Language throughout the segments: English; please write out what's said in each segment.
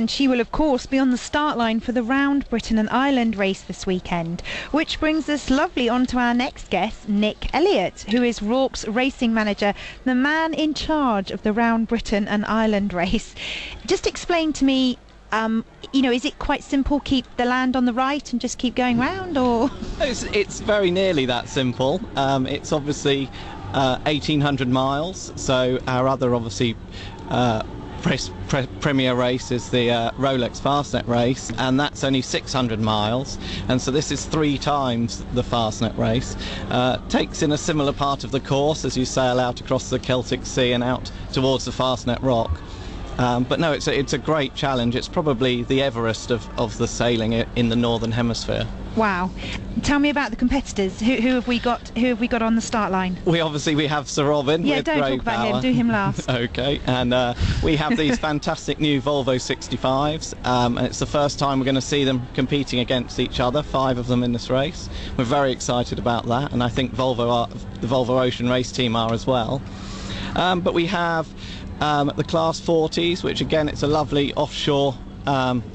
and she will of course be on the start line for the Round Britain and Ireland race this weekend, which brings us lovely on to our next guest, Nick Elliott, who is RORC's racing manager, the man in charge of the Round Britain and Ireland race. Just explain to me, is it quite simple, keep the land on the right and just keep going round, or? It's very nearly that simple. It's obviously 1,800 miles, so our other obviously premier race is the Rolex Fastnet race, and that's only 600 miles, and so this is 3 times the Fastnet race. Takes in a similar part of the course as you sail out across the Celtic Sea and out towards the Fastnet Rock. But no, it's a great challenge. It's probably the Everest of the sailing in the Northern Hemisphere. Wow. Tell me about the competitors. Who have we got? Who have we got on the start line? We have Sir Robin. Yeah, with don't talk about him. Do him last. Okay. And we have these fantastic new Volvo 65s, and it's the first time we're going to see them competing against each other. 5 of them in this race. We're very excited about that, and I think the Volvo Ocean race team are as well. But we have the Class 40s, which again, it's a lovely offshore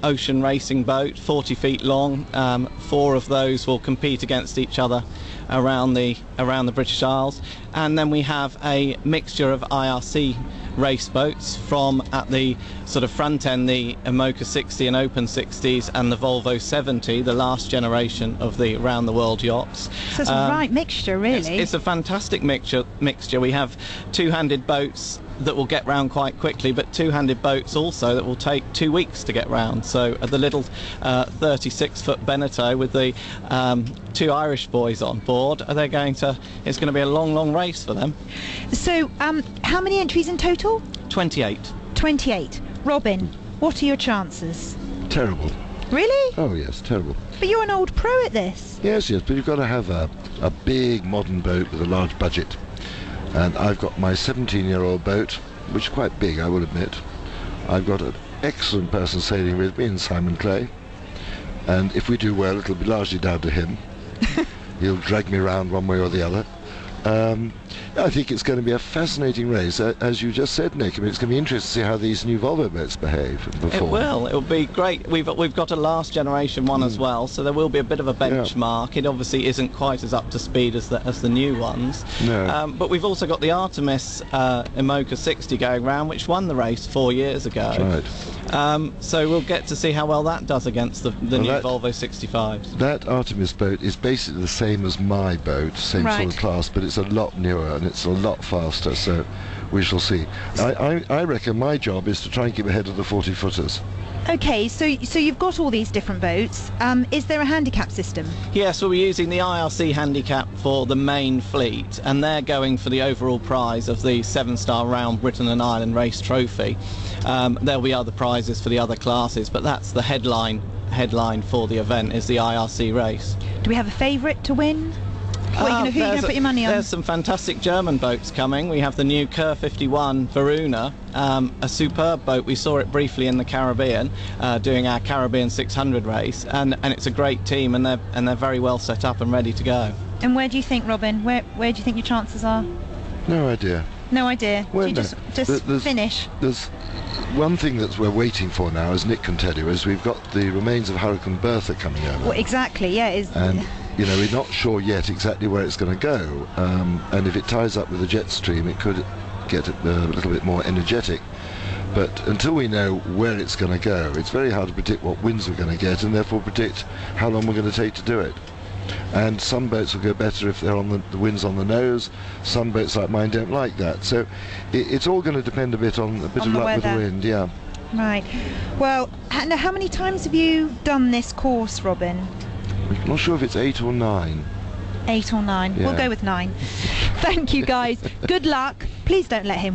ocean racing boat, 40 feet long. 4 of those will compete against each other around the British Isles, and then we have a mixture of IRC race boats from at the sort of front end, the Imoca 60 and Open 60s, and the Volvo 70, the last generation of the round the world yachts. So it's a right mixture, really. It's a fantastic mixture. We have 2-handed boats that will get round quite quickly, but 2-handed boats also that will take 2 weeks to get round. So the little 36-foot Beneteau with the 2 Irish boys on board, it's going to be a long race for them. So how many entries in total? 28. 28. Robin, what are your chances? Terrible. Really? Oh yes, terrible. But you're an old pro at this. Yes, but you've got to have a big modern boat with a large budget. And I've got my 17-year-old boat, which is quite big, I will admit. I've got an excellent person sailing with me in Simon Clay, and if we do well, it'll be largely down to him. He'll drag me around one way or the other. I think it's going to be a fascinating race, as you just said, Nick. I mean, it's going to be interesting to see how these new Volvo boats behave and perform. It will be great. We've got a last generation one as well, so there will be a bit of a benchmark. It obviously isn't quite as up to speed as the new ones. No. But we've also got the Artemis Imoca 60 going round, which won the race 4 years ago. Right. So we'll get to see how well that does against the new Volvo 65s. That Artemis boat is basically the same as my boat, same sort of class, but it's a lot newer and it's a lot faster, so we shall see. I reckon my job is to try and keep ahead of the 40-footers. Okay, so you've got all these different boats. Is there a handicap system? Yes, we're using the IRC handicap for the main fleet, and they're going for the overall prize of the Sevenstar Round Britain and Ireland Race Trophy. There'll be other prizes for the other classes, but that's the headline for the event, is the IRC race. Do we have a favourite to win? Who are you going to put your money on? There's some fantastic German boats coming. We have the new Kerr 51 Verona, a superb boat. We saw it briefly in the Caribbean, doing our Caribbean 600 race, and it's a great team, and they're very well set up and ready to go. And where do you think, Robin? Where do you think your chances are? No idea. No idea. Well, do you just finish? There's one thing that we're waiting for now, as Nick can tell you, is we've got the remains of Hurricane Bertha coming over. Well, exactly. Yeah. And we're not sure yet exactly where it's going to go, and if it ties up with the jet stream, it could get a little bit more energetic. But until we know where it's going to go, it's very hard to predict what winds we're going to get, and therefore predict how long we're going to take to do it. And some boats will go better if they're on the wind's on the nose. Some boats like mine don't like that. So it's all going to depend a bit on a bit of luck with the wind. Yeah. Right. Well, how many times have you done this course, Robin? I'm not sure if it's 8 or 9. 8 or 9. Yeah. We'll go with 9. Thank you, guys. Good luck. Please don't let him